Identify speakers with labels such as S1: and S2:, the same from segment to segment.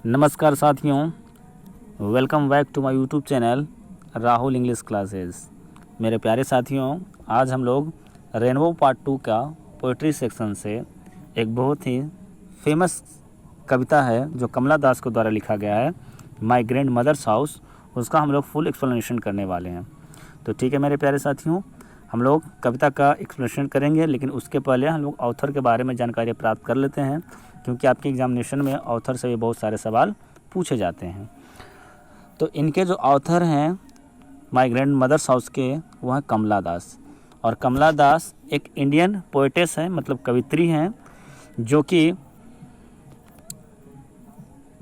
S1: नमस्कार साथियों, welcome back to my YouTube channel Rahul English classes. मेरे प्यारे साथियों, आज हम लोग रेनबो पार्ट 2 का पोइट्री सेक्शन से एक बहुत ही फेमस कविता है जो कमला दास के द्वारा लिखा गया है, माय ग्रैंड मदर्स हाउस, उसका हम लोग फुल एक्सप्लेनेशन करने वाले हैं। तो ठीक है मेरे प्यारे साथियों, हम लोग कविता का एक्सप्लेनेशन करेंगे, लेकिन उसके पहले हम लोग ऑथर के बारे में जानकारी प्राप्त कर लेते हैं, क्योंकि आपके एग्जामिनेशन में ऑथर से भी बहुत सारे सवाल पूछे जाते हैं। तो इनके जो ऑथर हैं माय ग्रैंड मदर्स हाउस के, वो हैं कमला दास। और कमला दास एक इंडियन पोएटेस हैं, मतलब कवित्री हैं, जो कि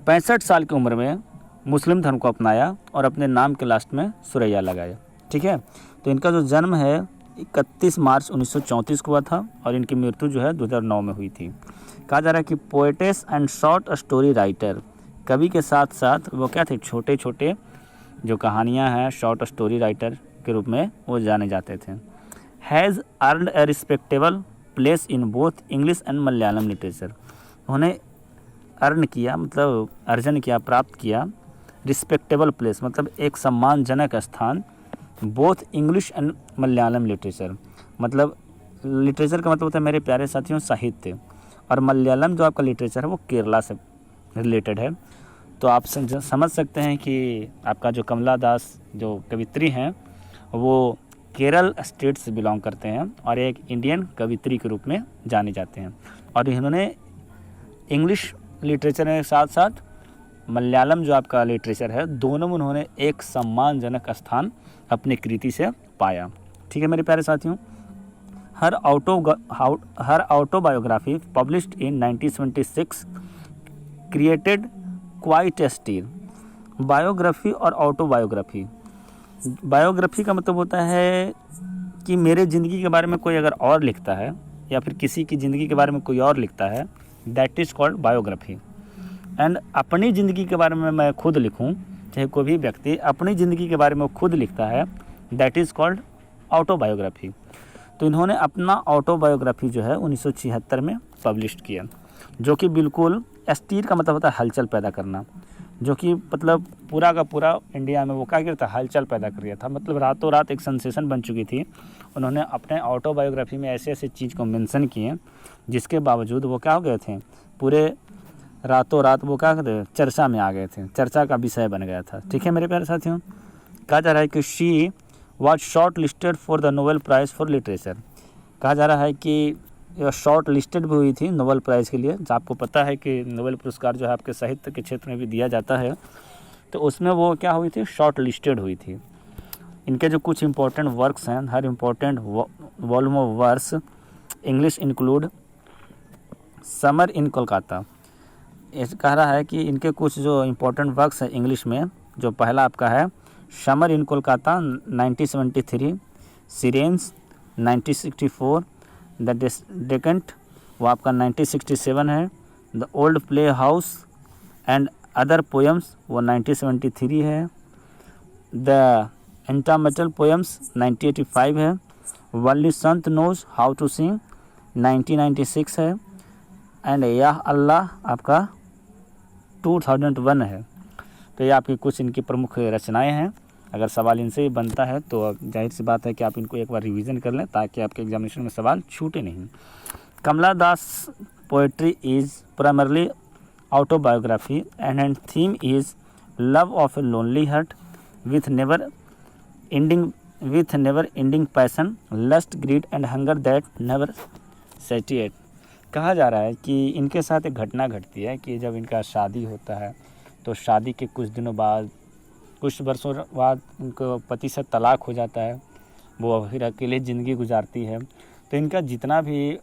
S1: 65 साल की उम्र में मुस्लिम धर्म को अपनाया और अपने नाम के लास्ट में सुरैया लगाया। ठीक है, तो इनका जो जन्म है 31 मार्च 1934 को हुआ था और इनकी मृत्यु जो है 2009 में हुई थी। कहा जा रहा है कि poetess and short story writer, कवि के साथ साथ वो क्या थे, छोटे छोटे जो कहानियाँ हैं शॉर्ट स्टोरी राइटर के रूप में वो जाने जाते थे। Has earned A respectable place in both English and Malayalam literature, उन्हें अर्न किया मतलब अर्जन किया, प्राप्त किया, रिस्पेक्टेबल प्लेस मतलब एक सम्मानजनक स्थान, both English and Malayalam literature, मतलब लिटरेचर का मतलब होता है मेरे प्यारे साथियों साहित्य, और मलयालम जो आपका लिटरेचर है वो केरला से रिलेटेड है। तो आप समझ सकते हैं कि आपका जो कमला दास जो कवित्री हैं वो केरल स्टेट से बिलोंग करते हैं और एक इंडियन कवित्री के रूप में जाने जाते हैं। और इन्होंने इंग्लिश लिटरेचर के साथ साथ मलयालम जो आपका लिटरेचर है, दोनों में उन्होंने एक सम्मानजनक स्थान अपनी कृति से पाया। ठीक है मेरे प्यारे साथियों, her autobiography published in 1976 created quite a stir. Biography और ऑटोबायोग्राफी, बायोग्राफी का मतलब होता है कि मेरे ज़िंदगी के बारे में कोई अगर और लिखता है या फिर किसी की ज़िंदगी के बारे में कोई और लिखता है, that is called biography. And अपनी ज़िंदगी के बारे में मैं खुद लिखूं, चाहे कोई भी व्यक्ति अपनी ज़िंदगी के बारे में खुद लिखता है, दैट इज़ कॉल्ड ऑटोबायोग्राफी। तो इन्होंने अपना ऑटोबायोग्राफी जो है 1976 में पब्लिश किया, जो कि बिल्कुल स्टीर का मतलब होता है हलचल पैदा करना, जो कि मतलब पूरा का पूरा इंडिया में वो क्या करता है, हलचल पैदा कर दिया था, मतलब रातों रात एक सेंसेशन बन चुकी थी। उन्होंने अपने ऑटोबायोग्राफी में ऐसे ऐसे चीज़ को मेंशन किए जिसके बावजूद वो क्या हो गए थे, पूरे रातों रात वो क्या करते चर्चा में आ गए थे, चर्चा का विषय बन गया था। ठीक है मेरे प्यारे साथियों, कहा जा रहा है कि she was short listed for the Nobel prize for literature. कहा जा रहा है कि यह शॉर्ट लिस्टेड भी हुई थी नोबेल प्राइज़ के लिए। आपको पता है कि नोबेल पुरस्कार जो है आपके साहित्य के क्षेत्र में भी दिया जाता है, तो उसमें वो क्या हुई थी, शॉर्ट लिस्टेड हुई थी। इनके जो कुछ इंपॉर्टेंट वर्क्स हैं, her important volume of verse English include summer in Kolkata. कह रहा है कि इनके कुछ जो इम्पोर्टेंट वर्क्स हैं इंग्लिश में, जो पहला आपका है समर इन कोलकाता 1973, सिरेंस 1964, द डेकेंट वो आपका 1967 है, the old play house and other poems वो 1973 है, द एंटामेटल पोएम्स 1985 है, वल्ली संत नोज हाउ टू सिंग 1996 है, एंड या अल्लाह आपका 2001 है। तो ये आपकी कुछ इनकी प्रमुख रचनाएं हैं। अगर सवाल इनसे ही बनता है तो जाहिर सी बात है कि आप इनको एक बार रिवीजन कर लें ताकि आपके एग्जामिनेशन में सवाल छूटे नहीं। Kamala Das poetry is primarily autobiography and theme is love of a lonely heart with never ending passion, lust, greed and hunger that never satiate. कहा जा रहा है कि इनके साथ एक घटना घटती है कि जब इनका शादी होता है तो शादी के कुछ दिनों बाद, कुछ वर्षों बाद इनको पति से तलाक हो जाता है, वो फिर अकेले ज़िंदगी गुजारती है। तो इनका जितना भी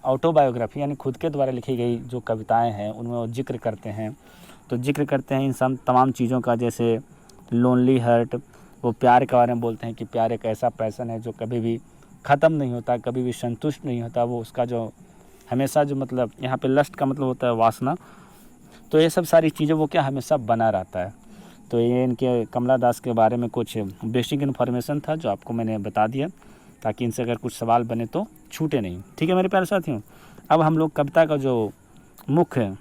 S1: ऑटोबायोग्राफी यानी खुद के द्वारा लिखी गई जो कविताएं हैं उनमें वो जिक्र करते हैं, तो जिक्र करते हैं इन सब तमाम चीज़ों का, जैसे लोनली हार्ट, वो प्यार के बारे में बोलते हैं कि प्यार एक ऐसा पैसन है जो कभी भी ख़त्म नहीं होता, कभी भी संतुष्ट नहीं होता, वो उसका जो हमेशा जो मतलब यहाँ पे लस्ट का मतलब होता है वासना, तो ये सब सारी चीज़ें वो क्या हमेशा बना रहता है। तो ये इनके कमला दास के बारे में कुछ बेसिक इन्फॉर्मेशन था जो आपको मैंने बता दिया, ताकि इनसे अगर कुछ सवाल बने तो छूटे नहीं। ठीक है मेरे प्यारे साथियों, अब हम लोग कविता का जो मुख्य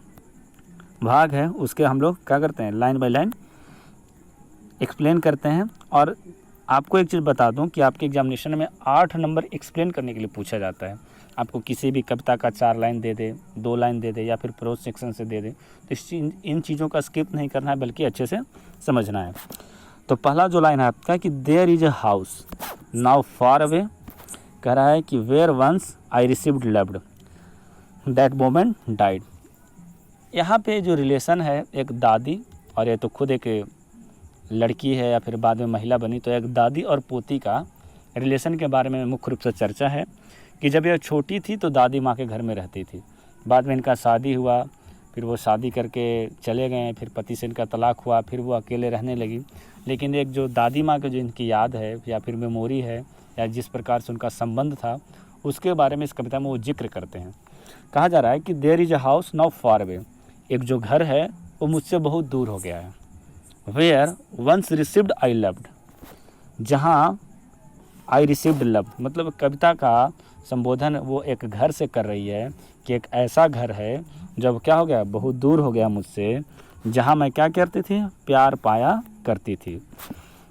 S1: भाग है उसके हम लोग क्या करते हैं, लाइन बाय लाइन एक्सप्लेन करते हैं। और आपको एक चीज़ बता दूं कि आपके एग्जामिनेशन में 8 नंबर एक्सप्लेन करने के लिए पूछा जाता है। आपको किसी भी कविता का 4 लाइन दे दे, 2 लाइन दे दे या फिर प्रोज सेक्शन से दे दे, तो इन चीज़ों का स्किप नहीं करना है बल्कि अच्छे से समझना है। तो पहला जो लाइन है आपका कि there is a house now far away, कह रहा है कि where once I received loved that moment died. यहाँ पे जो रिलेशन है एक दादी और ये तो खुद एक लड़की है या फिर बाद में महिला बनी, तो एक दादी और पोती का रिलेशन के बारे में मुख्य रूप से चर्चा है कि जब यह छोटी थी तो दादी माँ के घर में रहती थी, बाद में इनका शादी हुआ, फिर वो शादी करके चले गए, फिर पति से इनका तलाक हुआ, फिर वो अकेले रहने लगी। लेकिन एक जो दादी माँ की जो इनकी याद है या फिर मेमोरी है या जिस प्रकार से उनका संबंध था उसके बारे में इस कविता में वो जिक्र करते हैं। कहा जा रहा है कि there is a house now far away, एक जो घर है वो मुझसे बहुत दूर हो गया है। Where once received I loved, जहाँ आई रिसीव्ड लव, मतलब कविता का संबोधन वो एक घर से कर रही है कि एक ऐसा घर है जब क्या हो गया, बहुत दूर हो गया मुझसे, जहाँ मैं क्या करती थी, प्यार पाया करती थी।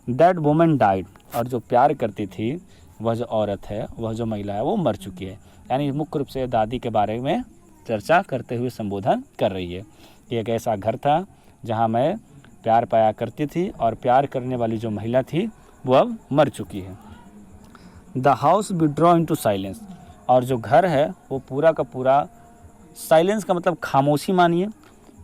S1: दैट वुमन डाइड, और जो प्यार करती थी वह जो औरत है, वह जो महिला है वो मर चुकी है। यानी मुख्य रूप से दादी के बारे में चर्चा करते हुए संबोधन कर रही है कि एक ऐसा घर था जहाँ मैं प्यार पाया करती थी और प्यार करने वाली जो महिला थी वो अब मर चुकी है। The house withdraw into silence, और जो घर है वो पूरा का पूरा, साइलेंस का मतलब खामोशी मानिए,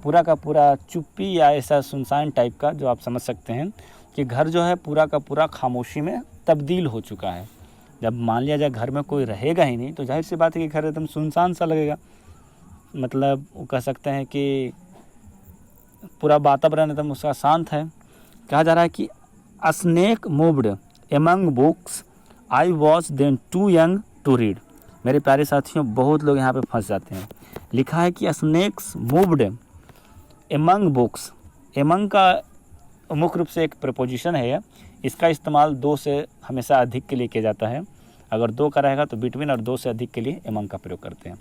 S1: पूरा का पूरा चुप्पी या ऐसा सुनसान टाइप का जो आप समझ सकते हैं कि घर जो है पूरा का पूरा खामोशी में तब्दील हो चुका है। जब मान लिया जाए घर में कोई रहेगा ही नहीं तो जाहिर सी बात है कि घर एकदम सुनसान सा लगेगा, मतलब वो कह सकते हैं कि पूरा वातावरण एकदम उसका शांत है। कहा जा रहा है कि a snake moved among books I was then too young to read. मेरे प्यारे साथियों, बहुत लोग यहाँ पे फंस जाते हैं। लिखा है कि snakes moved among books, among का मुख्य रूप से एक प्रपोजिशन है, इसका इस्तेमाल 2 से हमेशा अधिक के लिए किया जाता है। अगर 2 का रहेगा तो बिटवीन, और 2 से अधिक के लिए एमंग का प्रयोग करते हैं।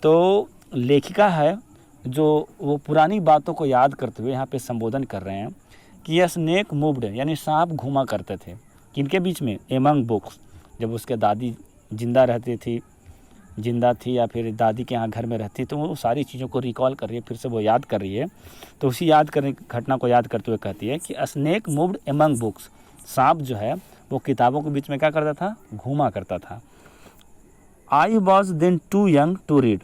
S1: तो लेखिका है जो वो पुरानी बातों को याद करते हुए यहाँ पे संबोधन कर रहे हैं कि यह स्नेक मूव्ड, यानी सांप घूमा करते थे किनके बीच में, एमंग बुक्स। जब उसके दादी जिंदा थी या फिर दादी के यहाँ घर में रहती, तो वो सारी चीज़ों को रिकॉल कर रही है, फिर से वो याद कर रही है। तो उसी घटना को याद करते हुए कहती है कि स्नेक मूव्ड एमंग बुक्स, सांप जो है वो किताबों के बीच में क्या करता था, घूमा करता था। I was then too young to read,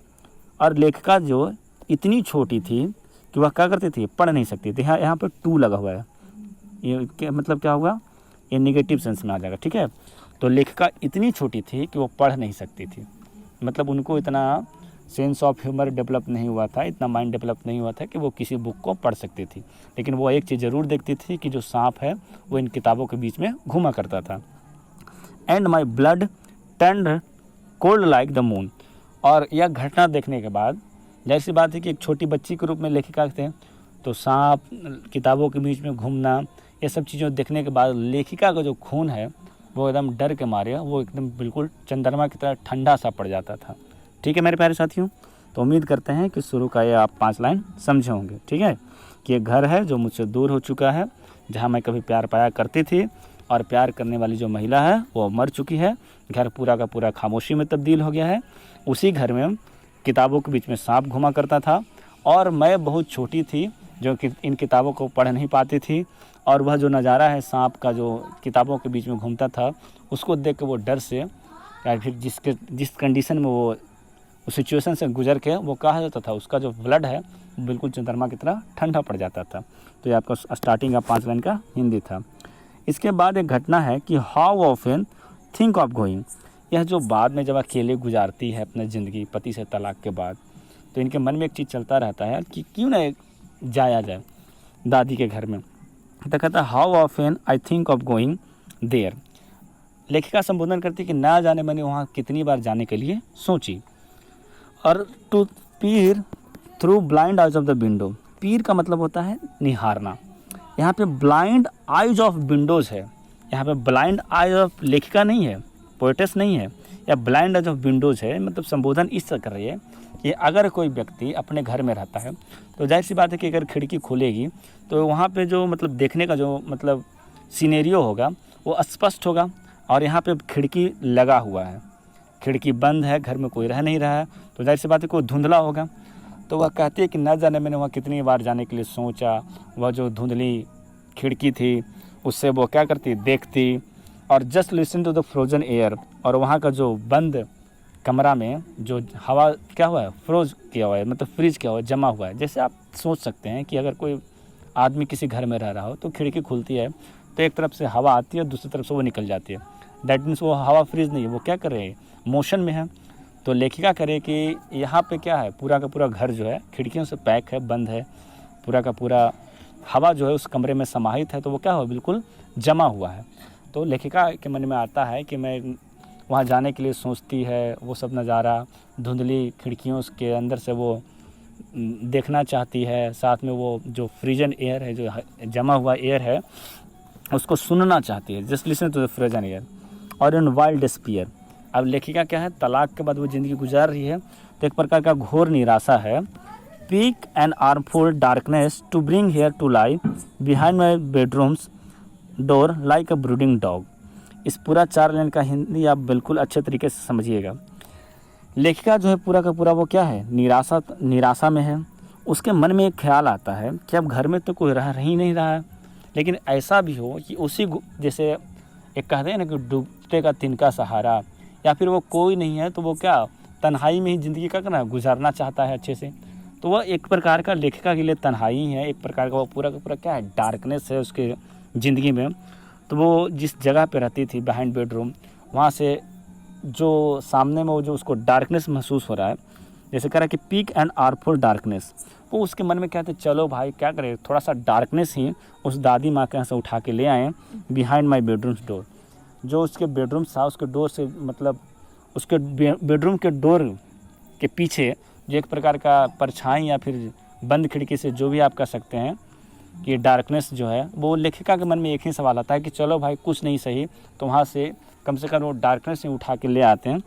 S1: और लेखिका जो इतनी छोटी थी कि वह क्या करती थी, पढ़ नहीं सकती थी। यहाँ पे टू लगा हुआ है, ये मतलब क्या होगा, ये निगेटिव सेंस में आ जाएगा, ठीक है। तो लेखिका इतनी छोटी थी कि वो पढ़ नहीं सकती थी, मतलब उनको इतना सेंस ऑफ ह्यूमर डेवलप नहीं हुआ था, इतना माइंड डेवलप नहीं हुआ था कि वो किसी बुक को पढ़ सकती थी। लेकिन वो एक चीज़ ज़रूर देखती थी कि जो सांप है वो इन किताबों के बीच में घूमा करता था। And my blood turned cold like the moon, और यह घटना देखने के बाद जाहिर सी बात है कि एक छोटी बच्ची के रूप में लेखिका थे, तो सांप किताबों के बीच में घूमना, ये सब चीज़ों देखने के बाद लेखिका का जो खून है वो एकदम डर के मारे वो एकदम बिल्कुल चंद्रमा की तरह ठंडा सा पड़ जाता था। ठीक है मेरे प्यारे साथियों, तो उम्मीद करते हैं कि शुरू का ये आप 5 लाइन समझे होंगे। ठीक है कि एक घर है जो मुझसे दूर हो चुका है, जहाँ मैं कभी प्यार पाया करती थी, और प्यार करने वाली जो महिला है वो मर चुकी है। घर पूरा का पूरा खामोशी में तब्दील हो गया है। उसी घर में किताबों के बीच में सांप घुमा करता था, और मैं बहुत छोटी थी जो कि इन किताबों को पढ़ नहीं पाती थी, और वह जो नज़ारा है सांप का जो किताबों के बीच में घूमता था, उसको देख के वो डर से या फिर जिस कंडीशन में वो उस सिचुएशन से गुजर के वो कहा जाता था, उसका जो ब्लड है बिल्कुल चंद्रमा की तरह ठंडा पड़ जाता था। तो ये आपका स्टार्टिंग का 5 लाइन का हिंदी था। इसके बाद एक घटना है कि how often think of going, यह जो बाद में जब अकेले गुजारती है अपनी ज़िंदगी पति से तलाक के बाद, तो इनके मन में एक चीज़ चलता रहता है कि क्यों ना जाया जाए दादी के घर में। तो कहता है how often I think of going there. लेखिका संबोधन करती कि ना जाने मैंने वहाँ कितनी बार जाने के लिए सोची। और to Pir through blind eyes of the window, पीर का मतलब होता है निहारना। यहाँ पे ब्लाइंड आइज ऑफ विंडोज़ है, यहाँ पे ब्लाइंड आइज ऑफ लेखिका नहीं है, पोएटेस नहीं है, या ब्लाइंड आइज ऑफ विंडोज़ है। मतलब संबोधन इस तरह कर रही है कि अगर कोई व्यक्ति अपने घर में रहता है तो जाहिर सी बात है कि अगर खिड़की खुलेगी तो वहाँ पे जो मतलब देखने का जो मतलब सीनेरियो होगा वो स्पष्ट होगा। और यहाँ पे खिड़की लगा हुआ है, खिड़की बंद है, घर में कोई रह नहीं रहा है, तो जाहिर सी बात है कि वो धुंधला होगा। तो वह कहती है कि न जाने मैंने वहाँ कितनी बार जाने के लिए सोचा, वह जो धुंधली खिड़की थी उससे वो क्या करती, देखती, और just listen to the frozen air, और वहाँ का जो बंद कमरा में जो हवा क्या हुआ है, फ्रोज किया हुआ है, मतलब फ्रीज किया हुआ है, जमा हुआ है। जैसे आप सोच सकते हैं कि अगर कोई आदमी किसी घर में रह रहा हो तो खिड़की खुलती है तो एक तरफ से हवा आती है, दूसरी तरफ से वो निकल जाती है। दैट मीन्स वो हवा फ्रीज नहीं है, वो क्या कर रहे हैं, मोशन में है। तो लेखिका करे कि यहाँ पे क्या है, पूरा का पूरा घर जो है खिड़कियों से पैक है, बंद है, पूरा का पूरा हवा जो है उस कमरे में समाहित है, तो वो क्या हो, बिल्कुल जमा हुआ है। तो लेखिका के मन में आता है कि मैं वहाँ जाने के लिए सोचती है, वो सब नज़ारा धुंधली खिड़कियों के अंदर से वो देखना चाहती है, साथ में वो जो फ्रीजन एयर है, जो जमा हुआ एयर है, उसको सुनना चाहती है, just listen to the frozen air. और इन वाइल्ड डिस्पियर, अब लेखिका क्या है, तलाक के बाद वो ज़िंदगी गुजार रही है तो एक प्रकार का घोर निराशा है। Peak and armful darkness to bring here to lie behind my bedroom's door like a brooding dog. इस पूरा 4 लाइन का हिंदी आप बिल्कुल अच्छे तरीके से समझिएगा। लेखिका जो है पूरा का पूरा वो क्या है, निराशा में है। उसके मन में एक ख्याल आता है कि अब घर में तो कोई रह ही नहीं रहा है, लेकिन ऐसा भी हो कि उसी जैसे एक कहते हैं ना कि डूबते का तिनका सहारा, या फिर वो कोई नहीं है तो वो क्या तन्हाई में ही ज़िंदगी का करना गुजारना चाहता है अच्छे से। तो वह एक प्रकार का लेखिका के लिए तन्हाई है, एक प्रकार का वो पूरा का पूरा क्या है, डार्कनेस है उसके ज़िंदगी में। तो वो जिस जगह पे रहती थी बिहाइंड बेडरूम, वहाँ से जो सामने में वो जो उसको डार्कनेस महसूस हो रहा है, जैसे कह रहा है कि पीक एंड आर्मफुल डार्कनेस, वो उसके मन में कहते चलो भाई क्या करें, थोड़ा सा डार्कनेस ही उस दादी माँ के यहाँ से उठा के ले आए बिहाइंड माई बेडरूम डोर। जो उसके बेडरूम था उसके डोर से मतलब उसके बेडरूम के डोर के पीछे जो एक प्रकार का परछाई या फिर बंद खिड़की से जो भी आप कह सकते हैं कि डार्कनेस जो है, वो लेखिका के मन में एक ही सवाल आता है कि चलो भाई कुछ नहीं सही तो वहाँ से कम वो डार्कनेस से उठा के ले आते हैं।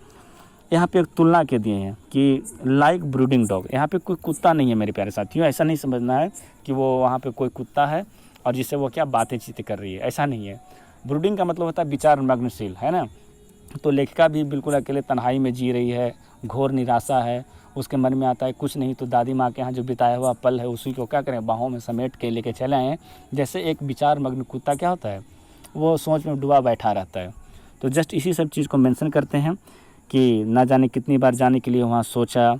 S1: यहाँ पे एक तुलना के दिए हैं कि लाइक ब्रूडिंग डॉग, यहाँ पे कोई कुत्ता नहीं है मेरे प्यारे साथियों, ऐसा नहीं समझना है कि वो वहाँ पे कोई कुत्ता है और जिससे वो क्या बातें चीतें कर रही है, ऐसा नहीं है। ब्रूडिंग का मतलब होता है विचार मग्नशील, है ना। तो लेखिका भी बिल्कुल अकेले तन्हाई में जी रही है, घोर निराशा है, उसके मन में आता है कुछ नहीं तो दादी माँ के यहाँ जो बिताया हुआ पल है उसी को क्या करें, बाहों में समेट के लेके चले आएँ। जैसे एक विचार मग्न कुत्ता क्या होता है, वो सोच में डूबा बैठा रहता है। तो जस्ट इसी सब चीज़ को मेंशन करते हैं कि ना जाने कितनी बार जाने के लिए वहाँ सोचा,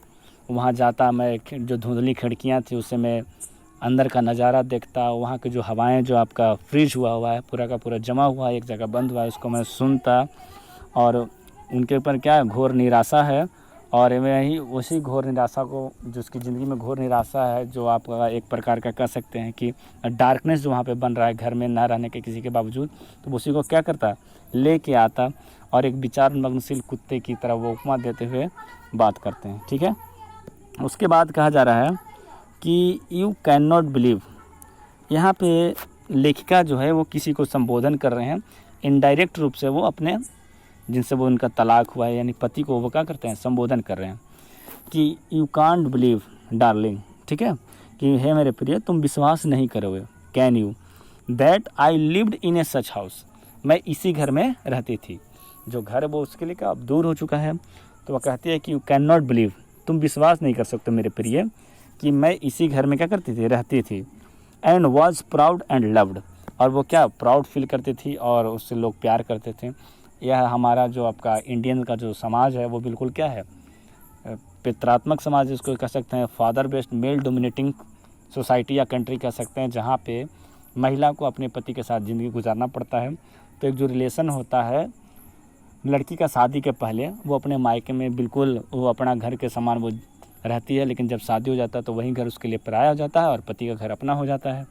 S1: वहाँ जाता मैं, जो धुंधली खिड़कियाँ थी उससे मैं अंदर का नज़ारा देखता, वहाँ की जो हवाएं जो आपका फ्रीज हुआ है पूरा का पूरा जमा हुआ है, एक जगह बंद हुआ है, उसको मैं सुनता। और उनके ऊपर क्या है, घोर निराशा है। और वही उसी घोर निराशा को, जो उसकी ज़िंदगी में घोर निराशा है, जो आपका एक प्रकार का कह सकते हैं कि डार्कनेस जो वहाँ पे बन रहा है घर में ना रहने के किसी के बावजूद, तो उसी को क्या करता, लेके आता और एक विचार मग्नशील कुत्ते की तरह वो उपमा देते हुए बात करते हैं। ठीक है, उसके बाद कहा जा रहा है कि यू कैन नॉट बिलीव। यहाँ पे लेखिका जो है वो किसी को संबोधन कर रहे हैं, इनडायरेक्ट रूप से वो अपने जिनसे वो उनका तलाक हुआ है यानी पति को वो क्या करते हैं, संबोधन कर रहे हैं कि यू कांट बिलीव डार्लिंग, ठीक है, कि हे मेरे प्रिय तुम विश्वास नहीं करोगे, can you, that I lived in A such house, मैं इसी घर में रहती थी। जो घर वो उसके लिए क्या अब दूर हो चुका है, तो वह कहती है कि यू कैन नॉट बिलीव, तुम विश्वास नहीं कर सकते मेरे प्रिय कि मैं इसी घर में क्या करती थी, रहती थी। And was proud and loved, और वो क्या प्राउड फील करती थी और उससे लोग प्यार करते थे। यह हमारा जो आपका इंडियन का जो समाज है वो बिल्कुल क्या है, पितरात्मक समाज जिसको कह सकते हैं, father based male dominating society या कंट्री कह सकते हैं, जहाँ पे महिला को अपने पति के साथ ज़िंदगी गुजारना पड़ता है। तो एक जो रिलेशन होता है लड़की का शादी के पहले, वो अपने मायके में बिल्कुल वो अपना घर के समान वो रहती है, लेकिन जब शादी हो जाता है तो वही घर उसके लिए पराया हो जाता है और पति का घर अपना हो जाता है।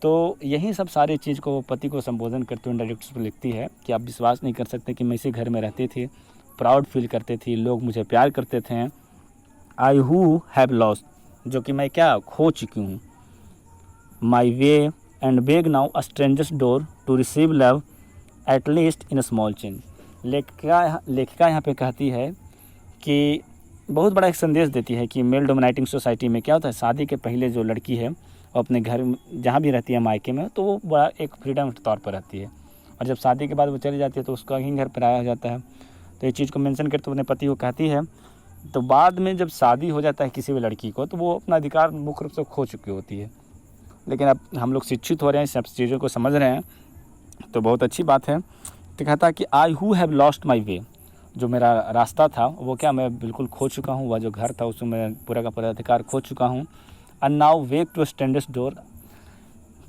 S1: तो यही सब सारी चीज़ को वो पति को संबोधन करते हुए डायरेक्ट पर लिखती है कि आप विश्वास नहीं कर सकते कि मैं इसी घर में रहती थी, प्राउड फील करती थी, लोग मुझे प्यार करते थे। आई हु हैव लॉस्ट, जो कि मैं क्या खो चुकी हूँ, my way and beg now a strangers door to receive love at least in a small change. लेखिका यहाँ पे कहती है कि बहुत बड़ा एक संदेश देती है कि मेल डोमिनेटिंग सोसाइटी में क्या होता है, शादी के पहले जो लड़की है वो अपने घर जहाँ भी रहती है मायके में, तो वो बड़ा एक फ्रीडम के तौर पर रहती है, और जब शादी के बाद वो चली जाती है तो उसका ही घर पराया हो जाता है। तो ये चीज़ को मेंशन करते अपने पति को कहती है। तो बाद में जब शादी हो जाता है किसी भी लड़की को, तो वो अपना अधिकार मुख्य रूप से खो चुकी होती है। लेकिन अब हम लोग शिक्षित हो रहे हैं, सब चीज़ों को समझ रहे हैं, तो बहुत अच्छी बात है। तो कहता है कि I who have lost my way, जो मेरा रास्ता था वो क्या मैं बिल्कुल खो चुका हूँ, वह जो घर था उसमें मैं पूरा का पूरा अधिकार खो चुका हूँ। And now wake to standers door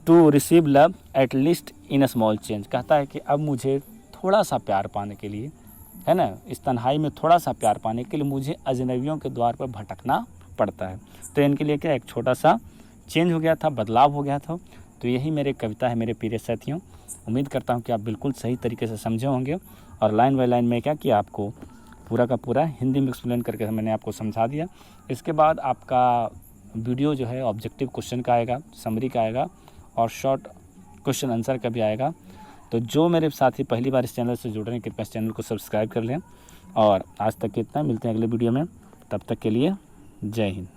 S1: to receive love at least in a small change. कहता है कि अब मुझे थोड़ा सा प्यार पाने के लिए, है ना, इस तन्हाई में थोड़ा सा प्यार पाने के लिए मुझे अजनबियों के द्वार पर भटकना पड़ता है। तो इनके लिए क्या एक छोटा सा चेंज हो गया था, बदलाव हो गया था। तो यही मेरी कविता है मेरे प्रिय साथियों। उम्मीद करता हूँ कि आप बिल्कुल सही तरीके से समझे होंगे, और लाइन बाय लाइन में क्या किया, आपको पूरा का पूरा हिंदी में एक्सप्लेन करके मैंने आपको समझा दिया। इसके बाद आपका वीडियो जो है ऑब्जेक्टिव क्वेश्चन का आएगा, समरी का आएगा, और शॉर्ट क्वेश्चन आंसर का भी आएगा। तो जो मेरे साथी पहली बार इस चैनल से जुड़ रहे हैं, कृपया इस चैनल को सब्सक्राइब कर लें। और आज तक इतना, मिलते हैं अगले वीडियो में, तब तक के लिए जय हिंद।